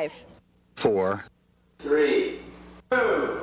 5, 4, 3, 2.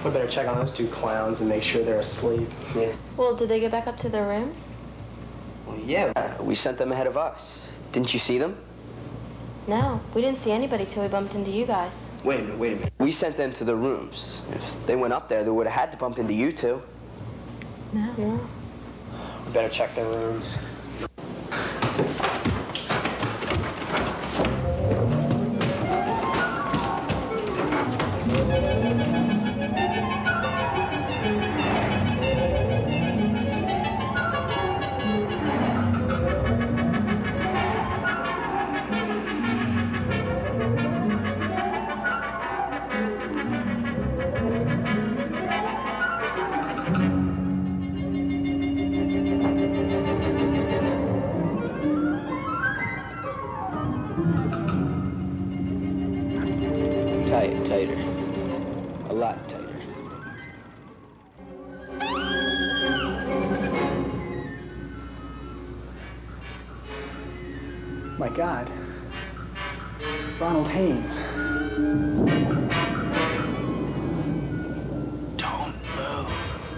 We better check on those two clowns and make sure they're asleep. Yeah. Well, did they get back up to their rooms? Well, yeah. We sent them ahead of us. Didn't you see them? No, we didn't see anybody till we bumped into you guys. Wait a minute. We sent them to the rooms. If they went up there, they would have had to bump into you two. No. We better check their rooms. Tighter. A lot tighter. My God. Ronald Haynes. don't move.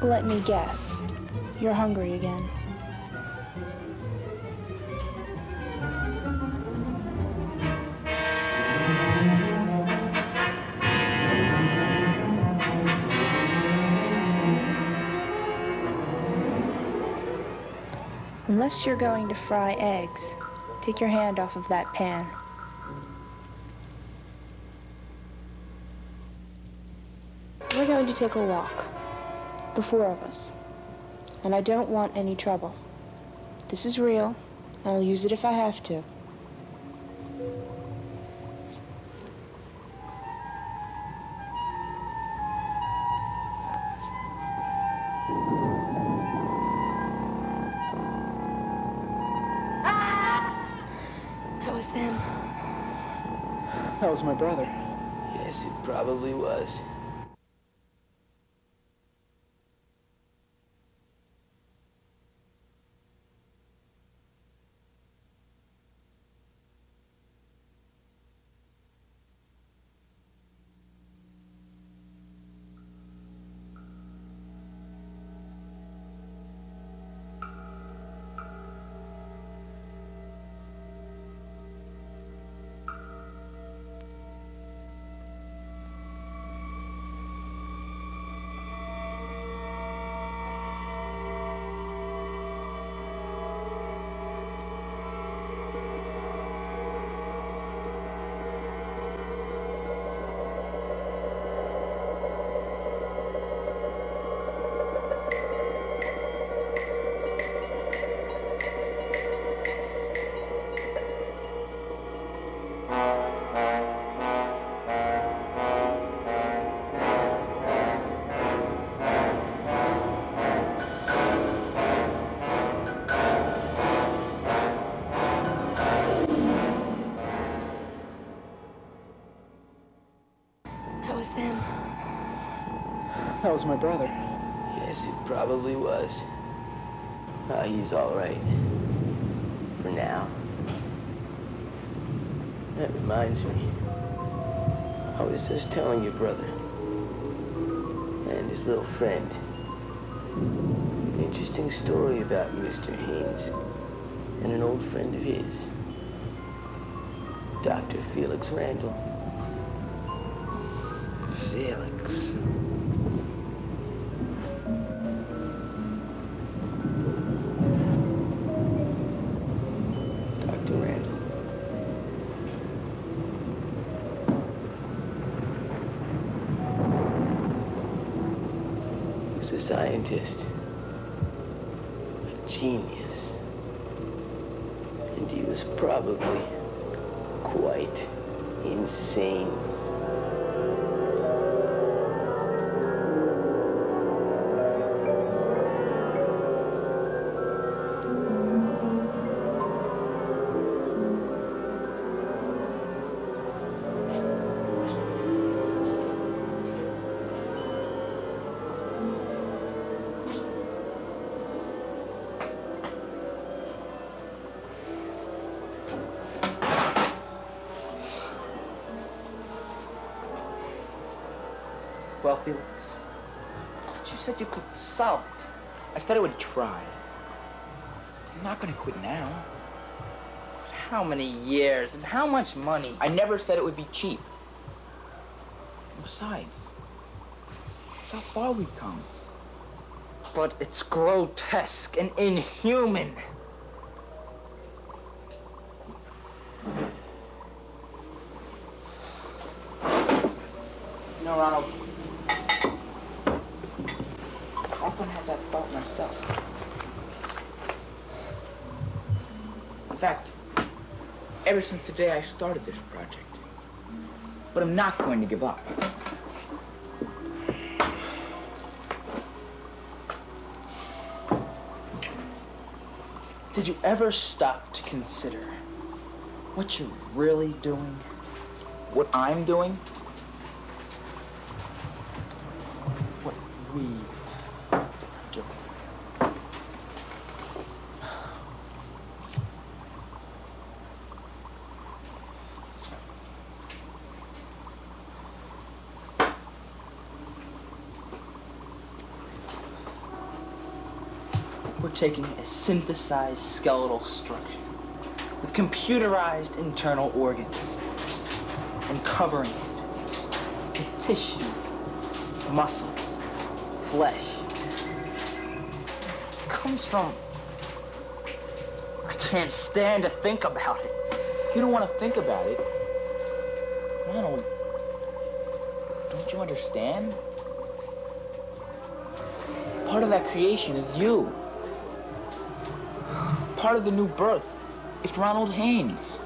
Let me guess. You're hungry again. Unless you're going to fry eggs, take your hand off of that pan. We're going to take a walk. The four of us. And I don't want any trouble. This is real, and I'll use it if I have to. That was them. That was my brother. Yes, it probably was. was them. That was my brother. Yes, it probably was. He's all right. For now. That reminds me. I was just telling your brother and his little friend an interesting story about Mr. Haynes and an old friend of his, Dr. Felix Randall. Felix. Dr. Randall. He was a scientist, a genius, and he was probably quite insane. Well, Felix, I thought you said you could solve it. I said I would try. I'm not gonna quit now. But how many years and how much money? I never said it would be cheap. Besides, look how far we've come. But it's grotesque and inhuman. You know, Ronald, I often had that thought myself. In fact, ever since the day I started this project. But I'm not going to give up. Did you ever stop to consider what you're really doing? What I'm doing? What we are doing? We're taking a synthesized skeletal structure with computerized internal organs and covering it with tissue, muscles, flesh. It comes from... I can't stand to think about it. You don't want to think about it. Ronald, don't you understand? Part of that creation is you. Part of the new birth is Ronald Haynes.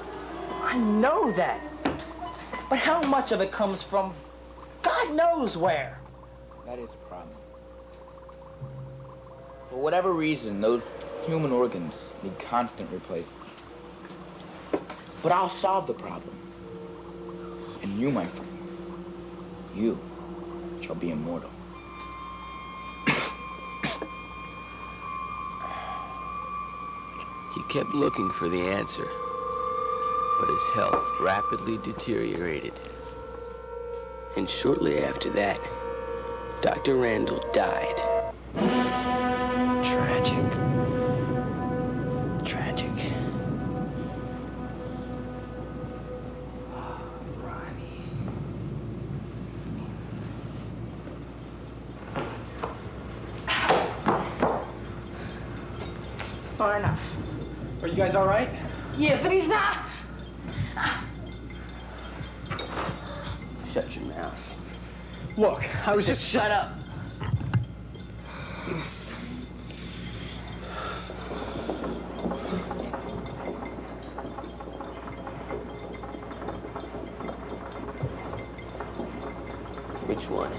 I know that. But how much of it comes from God knows where? That is a problem. For whatever reason, those human organs need constant replacement. But I'll solve the problem. And you, my friend, you shall be immortal. He kept looking for the answer, but his health rapidly deteriorated. And shortly after that, Dr. Randall died. Tragic. Tragic. Ronnie. It's far enough. Are you guys all right? Yeah, but he's not. Shut your mouth. Look, I was just... Shut up. Which one?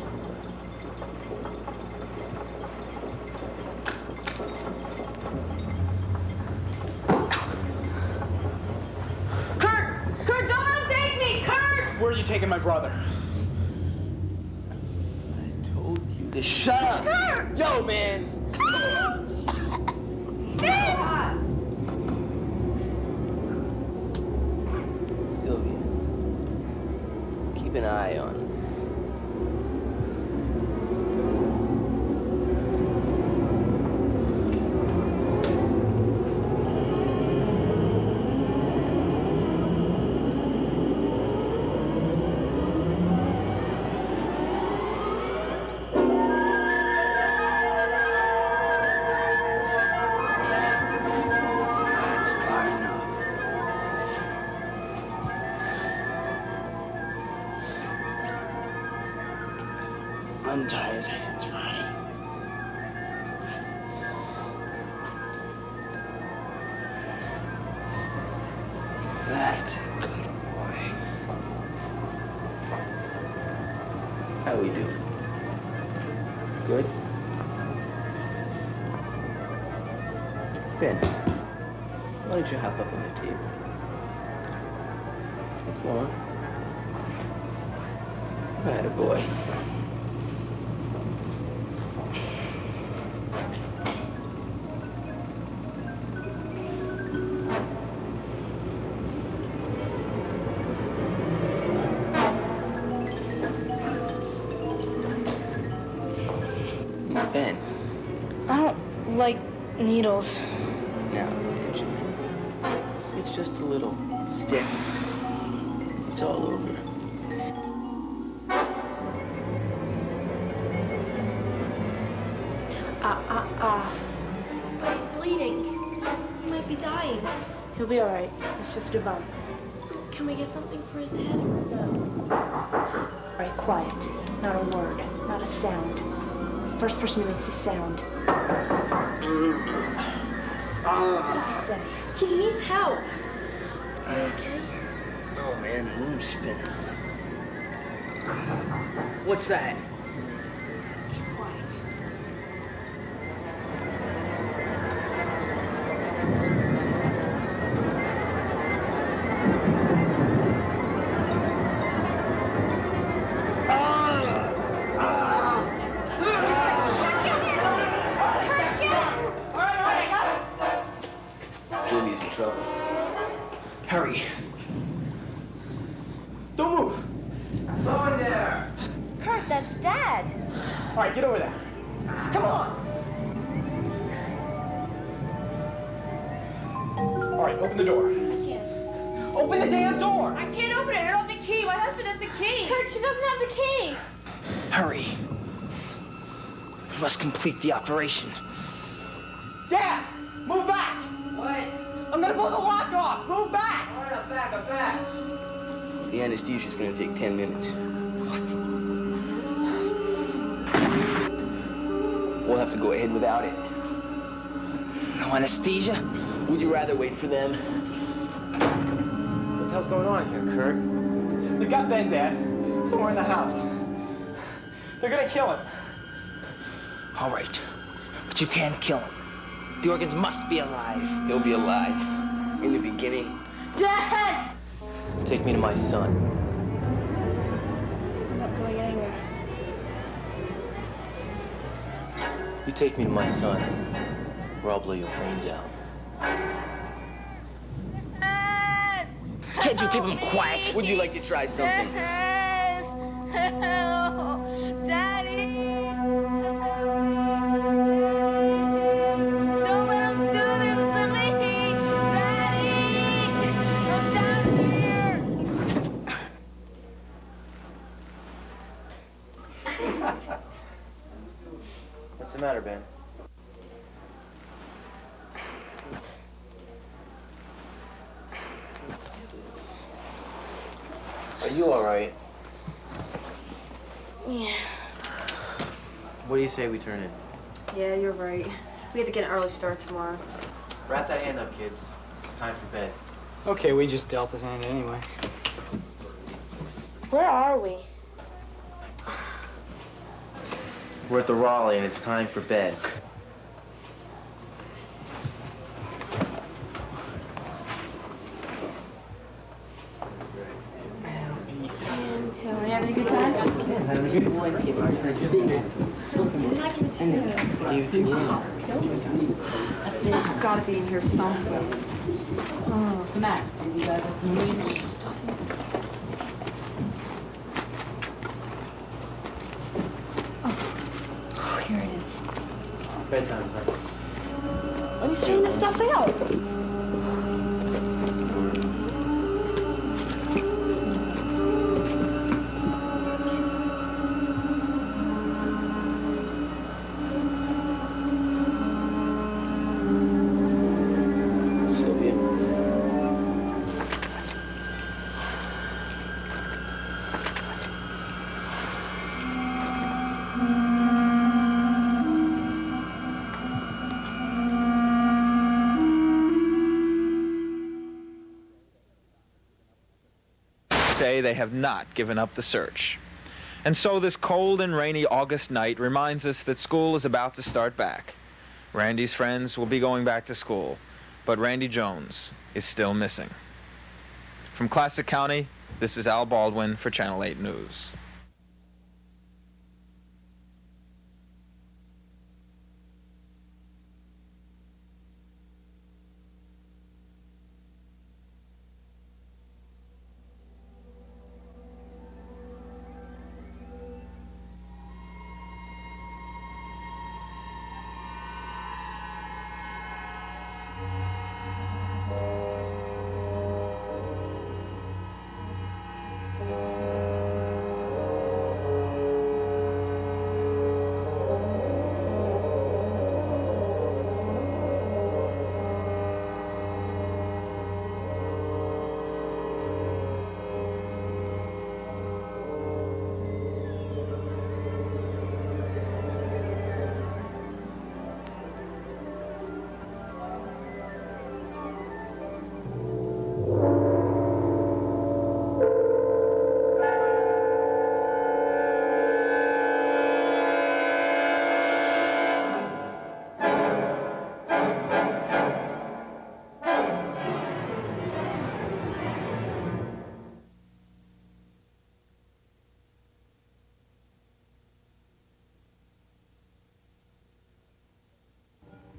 Kurt, don't let him take me, Kurt! Where are you taking my brother? Just shut up. Kurt! Yo, man. Sylvia, keep an eye on him. Untie his hands, Ronnie. That's a good boy. How we doing? Good? Ben, why don't you hop up on the table? Come on. Attaboy. Ben. I don't like needles. Now, Benjamin, it's just a little stick. It's all over. But he's bleeding. He might be dying. He'll be all right. It's just a bump. Can we get something for his head? No. All right, quiet. Not a word. Not a sound. First person who makes a sound. What did I say? He needs help. Okay? Oh, man, room's spinning. What's that? Somebody's at the door. Keep quiet. Sylvia's in trouble. Hurry. Don't move. Go in there. Kurt, that's Dad. All right, get over there. Come on. All right, open the door. I can't. Open the damn door. I can't open it. I don't have the key. My husband has the key. Kurt, she doesn't have the key. Hurry. We must complete the operation. Dad, move back. What? I'm gonna blow the lock off. Move back. All right, I'm back. The anesthesia's gonna take 10 minutes. What? We'll have to go ahead without it. No anesthesia? Would you rather wait for them? What the hell's going on here, Kurt? They got Ben, Dad. Somewhere in the house. They're gonna kill him. All right, but you can't kill him. The organs must be alive. He'll be alive. In the beginning. Dad! Take me to my son. I'm not going anywhere. You take me to my son, or I'll blow your brains out. Dad! Can't you keep him quiet? Would you like to try something? Dad! Help! Daddy! Don't let him do this to me! Daddy! Come down here! What's the matter, Ben? Let's see. Are you all right? Yeah. What do you say we turn in? Yeah, you're right. We have to get an early start tomorrow. Wrap that hand up, kids. It's time for bed. Okay, we just dealt his hand anyway. Where are we? We're at the Raleigh, and it's time for bed. And so we have Having a good time? It's gotta be in here someplace. Oh, Matt, you guys have stuff. Oh, here it is. Bedtime, sir. Let me straighten this stuff out. Say they have not given up the search. And so this cold and rainy August night reminds us that school is about to start back. Randy's friends will be going back to school, but Randy Jones is still missing. From Classic County, this is Al Baldwin for Channel 8 News.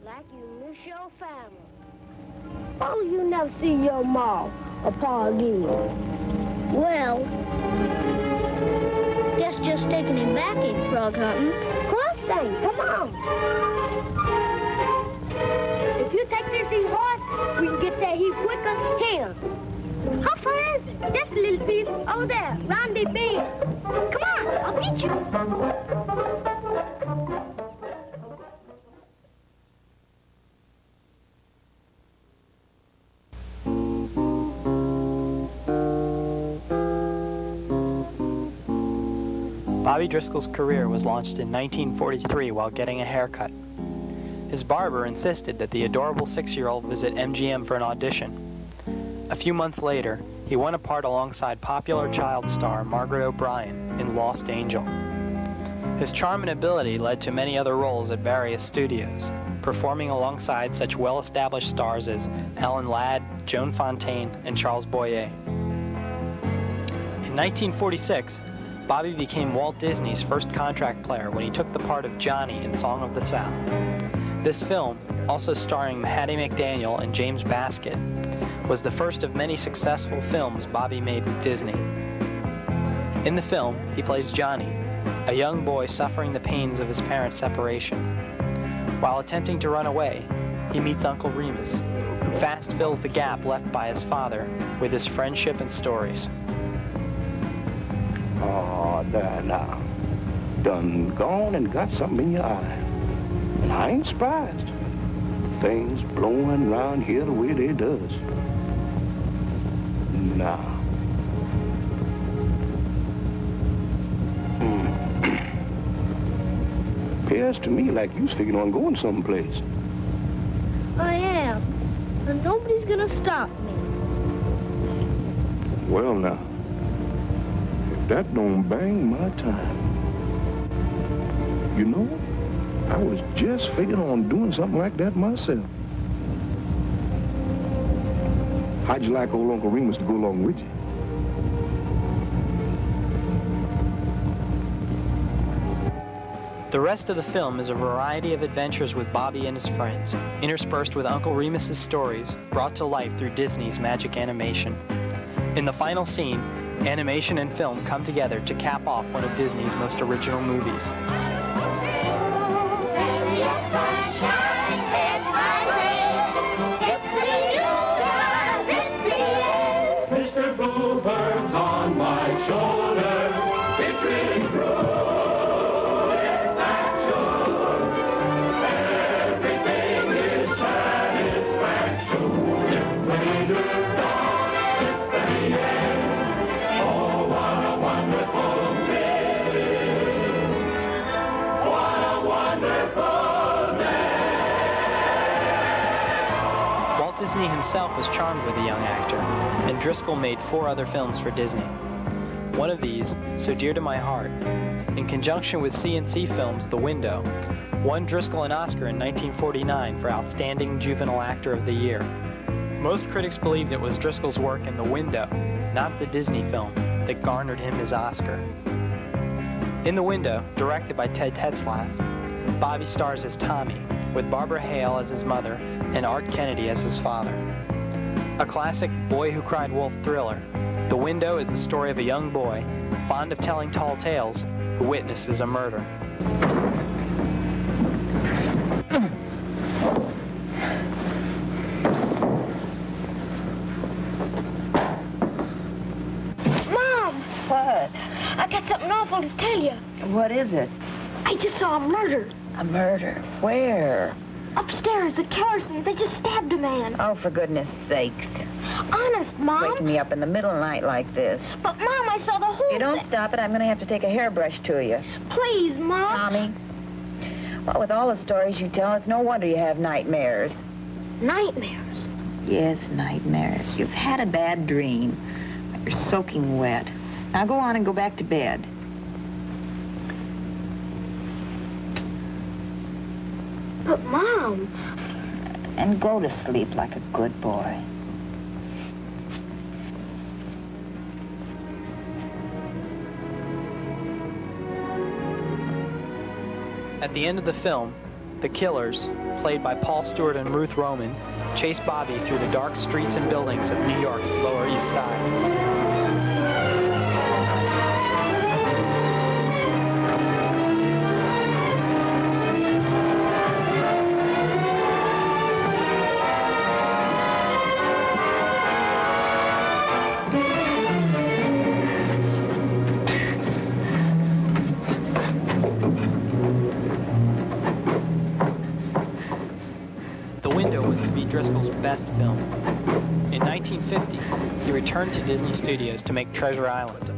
Like you miss your family. Oh, you never see your ma or pa again. Well, guess just taking him back ain't drug hunting. Course thing, come on. If you take this here horse, we can get there heap quicker. Here. How far is it? Just a little piece over there, round the bend. Come on, I'll beat you. Bobby Driscoll's career was launched in 1943 while getting a haircut. His barber insisted that the adorable 6-year-old visit MGM for an audition. A few months later, he won a part alongside popular child star Margaret O'Brien in Lost Angel. His charm and ability led to many other roles at various studios, performing alongside such well-established stars as Ellen Ladd, Joan Fontaine, and Charles Boyer. In 1946, Bobby became Walt Disney's first contract player when he took the part of Johnny in Song of the South. This film, also starring Hattie McDaniel and James Baskett, was the first of many successful films Bobby made with Disney. In the film, he plays Johnny, a young boy suffering the pains of his parents' separation. While attempting to run away, he meets Uncle Remus, who fast fills the gap left by his father with his friendship and stories. Oh, there now. Done gone and got something in your eye. And I ain't surprised. Things blowing around here the way they does. Now. Appears to me like you's figuring on going someplace. I am. And nobody's gonna stop me. Well, now. That don't bang my time. You know, I was just figuring on doing something like that myself. How'd you like old Uncle Remus to go along with you? The rest of the film is a variety of adventures with Bobby and his friends, interspersed with Uncle Remus's stories brought to life through Disney's magic animation. In the final scene, animation and film come together to cap off one of Disney's most original movies. Mr. Bluebird's on my shoulder. It's really true, it's action. Everything is satisfaction. If later dawn, it's the end. Oh, what a wonderful day. What a wonderful day. Walt Disney himself was charmed with the young actor, and Driscoll made 4 other films for Disney. One of these, So Dear to My Heart, in conjunction with C&C Films' The Window, won Driscoll an Oscar in 1949 for Outstanding Juvenile Actor of the Year. Most critics believed it was Driscoll's work in The Window, not the Disney film, that garnered him his Oscar. In The Window, directed by Ted Tetzlaff, Bobby stars as Tommy, with Barbara Hale as his mother and Art Kennedy as his father. A classic Boy Who Cried Wolf thriller, The Window is the story of a young boy, fond of telling tall tales, who witnesses a murder. Mom! What? I got something awful to tell you. What is it? I just saw a murder. A murder? Where? Upstairs, the Kellersons, they just stabbed a man. Oh, for goodness sakes. Honest, Mom. Waking me up in the middle of the night like this. But, Mom, I saw the whole If you don't stop it, I'm going to have to take a hairbrush to you. Please, Mom. Tommy. Well, with all the stories you tell, it's no wonder you have nightmares. Nightmares? Yes, nightmares. You've had a bad dream. You're soaking wet. Now go on and go back to bed. But, Mom... And go to sleep like a good boy. At the end of the film, the killers, played by Paul Stewart and Ruth Roman, chase Bobby through the dark streets and buildings of New York's Lower East Side. Driscoll's best film. In 1950, he returned to Disney Studios to make Treasure Island.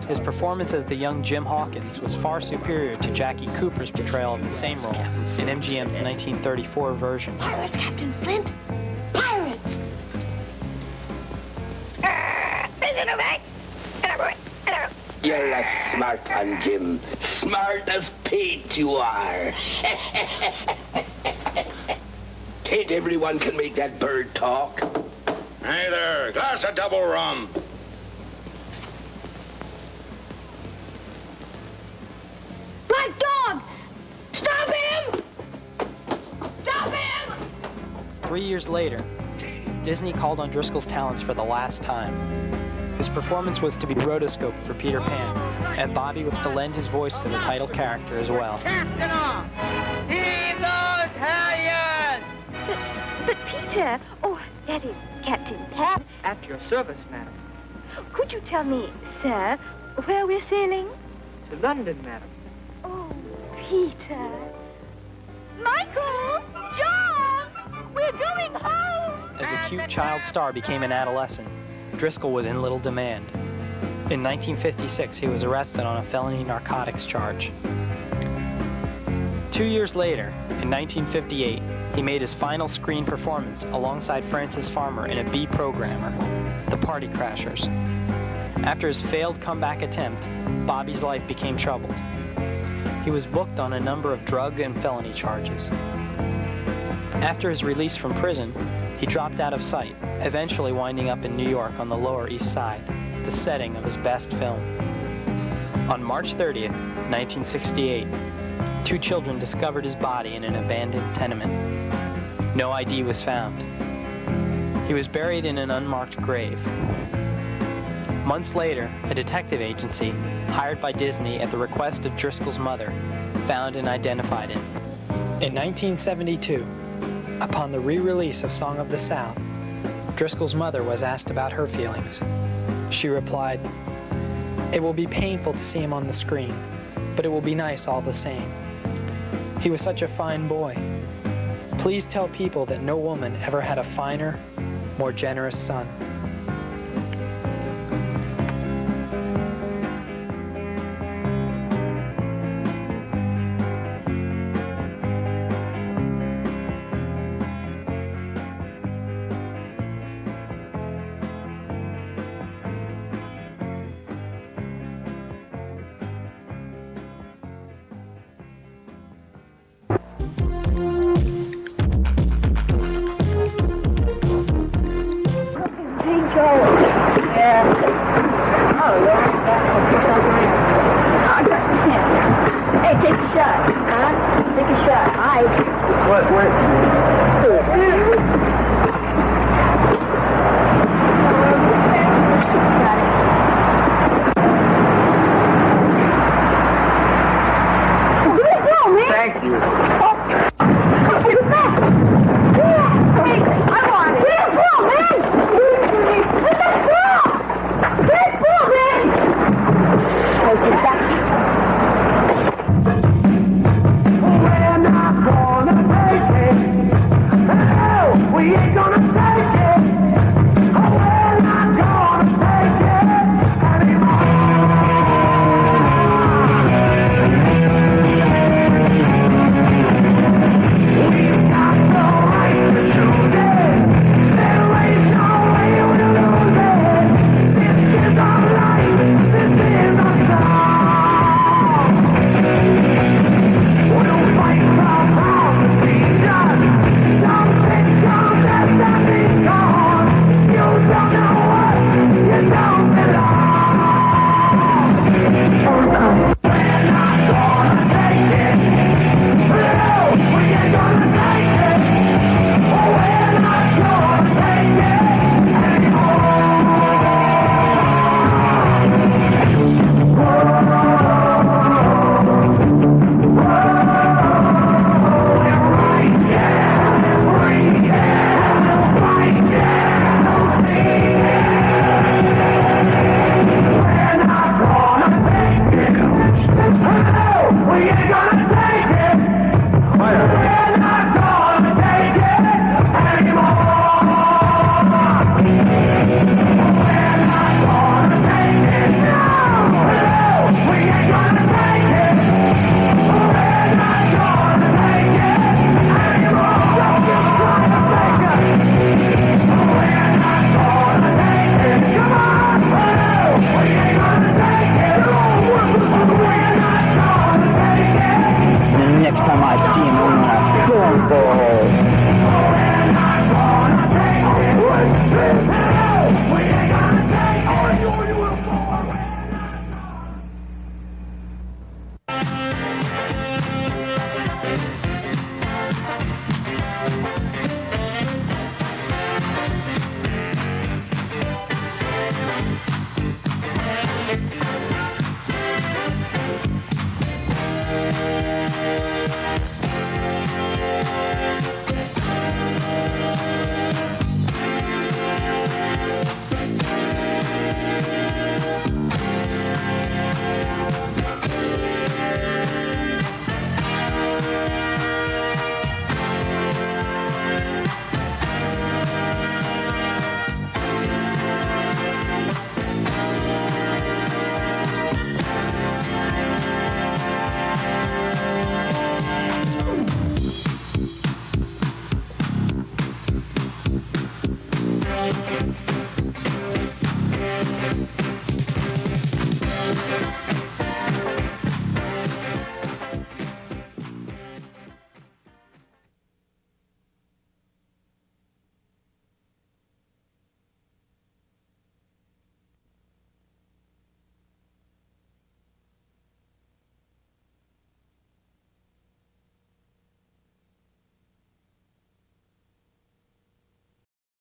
His performance as the young Jim Hawkins was far superior to Jackie Cooper's portrayal of the same role in MGM's 1934 version. Pirates, Captain Flint! Pirates! You're a smart one, Jim. Smart as Pete you are. Ain't everyone can make that bird talk. Hey there, glass of double rum. Black Dog! Stop him! Stop him! 3 years later, Disney called on Driscoll's talents for the last time. His performance was to be rotoscoped for Peter Pan, and Bobby was to lend his voice to the title character as well. Captain off! Heave those halyards! But Peter... Oh, that is Captain Pat. At your service, madam. Could you tell me, sir, where we're sailing? To London, madam. Oh, Peter. Michael! John! We're going home! As the cute child star became an adolescent, Driscoll was in little demand. In 1956, he was arrested on a felony narcotics charge. 2 years later, in 1958, he made his final screen performance alongside Francis Farmer in a B programmer, The Party Crashers. After his failed comeback attempt, Bobby's life became troubled. He was booked on a number of drug and felony charges. After his release from prison, he dropped out of sight, eventually winding up in New York on the Lower East Side, the setting of his best film. On March 30th, 1968, 2 children discovered his body in an abandoned tenement. No ID was found. He was buried in an unmarked grave. Months later, a detective agency, hired by Disney at the request of Driscoll's mother, found and identified him. In 1972, upon the re-release of Song of the South, Driscoll's mother was asked about her feelings. She replied, "It will be painful to see him on the screen, but it will be nice all the same. He was such a fine boy. Please tell people that no woman ever had a finer, more generous son."